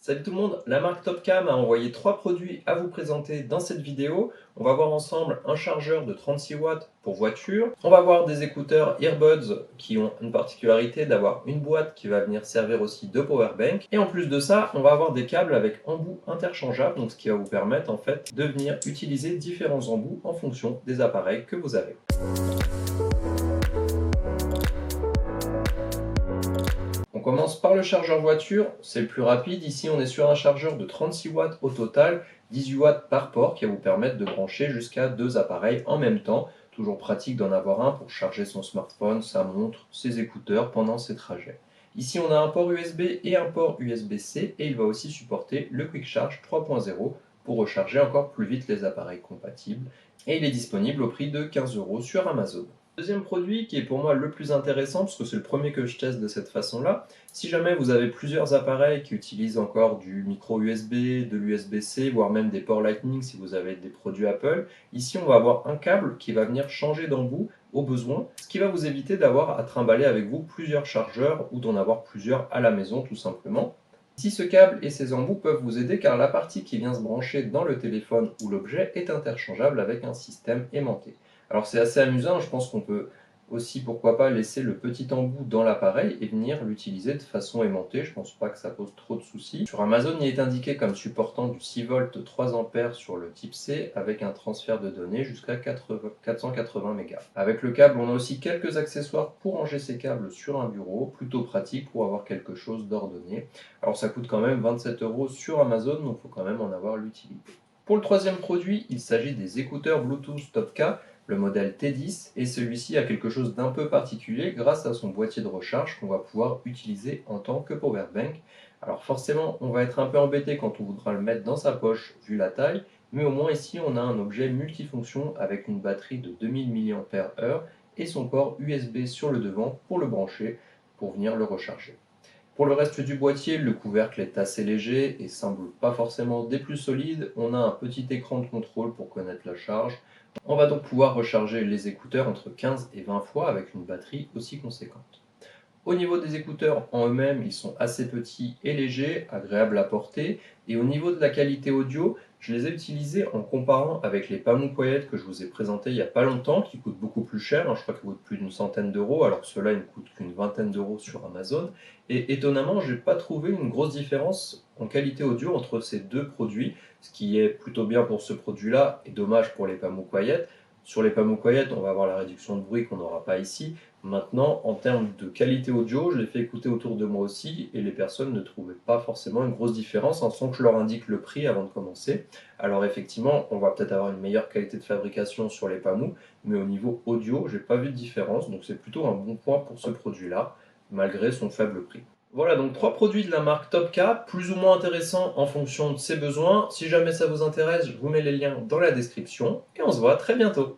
Salut tout le monde, la marque Topca m'a envoyé 3 produits à vous présenter dans cette vidéo. On va voir ensemble un chargeur de 36 watts pour voiture. On va voir des écouteurs earbuds qui ont une particularité d'avoir une boîte qui va venir servir aussi de power bank. Et en plus de ça, on va avoir des câbles avec embouts interchangeables, donc ce qui va vous permettre en fait de venir utiliser différents embouts en fonction des appareils que vous avez. On commence par le chargeur voiture, c'est le plus rapide. Ici, on est sur un chargeur de 36 watts au total, 18 watts par port qui va vous permettre de brancher jusqu'à 2 appareils en même temps. Toujours pratique d'en avoir un pour charger son smartphone, sa montre, ses écouteurs pendant ses trajets. Ici, on a un port USB et un port USB-C et il va aussi supporter le Quick Charge 3.0 pour recharger encore plus vite les appareils compatibles. Et il est disponible au prix de 15 € sur Amazon. Deuxième produit qui est pour moi le plus intéressant, parce que c'est le premier que je teste de cette façon-là, si jamais vous avez plusieurs appareils qui utilisent encore du micro USB, de l'USB-C, voire même des ports Lightning si vous avez des produits Apple, ici on va avoir un câble qui va venir changer d'embout au besoin, ce qui va vous éviter d'avoir à trimballer avec vous plusieurs chargeurs ou d'en avoir plusieurs à la maison tout simplement. Ici, ce câble et ces embouts peuvent vous aider car la partie qui vient se brancher dans le téléphone ou l'objet est interchangeable avec un système aimanté. Alors c'est assez amusant, je pense qu'on peut aussi, pourquoi pas, laisser le petit embout dans l'appareil et venir l'utiliser de façon aimantée. Je pense pas que ça pose trop de soucis. Sur Amazon, il est indiqué comme supportant du 6 volts 3 ampères sur le type C avec un transfert de données jusqu'à 480 mégas. Avec le câble, on a aussi quelques accessoires pour ranger ces câbles sur un bureau, plutôt pratique pour avoir quelque chose d'ordonné. Alors ça coûte quand même 27 € sur Amazon, donc il faut quand même en avoir l'utilité. Pour le troisième produit, il s'agit des écouteurs Bluetooth Topca, le modèle T10, et celui-ci a quelque chose d'un peu particulier grâce à son boîtier de recharge qu'on va pouvoir utiliser en tant que power bank. Alors forcément, on va être un peu embêté quand on voudra le mettre dans sa poche vu la taille, mais au moins ici on a un objet multifonction avec une batterie de 2000 mAh et son port USB sur le devant pour le brancher pour venir le recharger. Pour le reste du boîtier, le couvercle est assez léger et semble pas forcément des plus solides. On a un petit écran de contrôle pour connaître la charge. On va donc pouvoir recharger les écouteurs entre 15 et 20 fois avec une batterie aussi conséquente. Au niveau des écouteurs en eux-mêmes, ils sont assez petits et légers, agréables à porter. Et au niveau de la qualité audio, je les ai utilisés en comparant avec les Pamou Quiet que je vous ai présentés il n'y a pas longtemps, qui coûtent beaucoup plus cher, je crois qu'ils coûtent plus d'une centaine d'euros, alors que ceux-là ils ne coûtent qu'une vingtaine d'euros sur Amazon. Et étonnamment, je n'ai pas trouvé une grosse différence en qualité audio entre ces deux produits, ce qui est plutôt bien pour ce produit-là et dommage pour les Pamou Quiet. Sur les Pamou Quiet, on va avoir la réduction de bruit qu'on n'aura pas ici. Maintenant, en termes de qualité audio, je l'ai fait écouter autour de moi aussi et les personnes ne trouvaient pas forcément une grosse différence sans que je leur indique le prix avant de commencer. Alors effectivement, on va peut-être avoir une meilleure qualité de fabrication sur les Pamou, mais au niveau audio, j'ai pas vu de différence, donc c'est plutôt un bon point pour ce produit-là, malgré son faible prix. Voilà donc 3 produits de la marque Topca, plus ou moins intéressants en fonction de ses besoins. Si jamais ça vous intéresse, je vous mets les liens dans la description et on se voit très bientôt.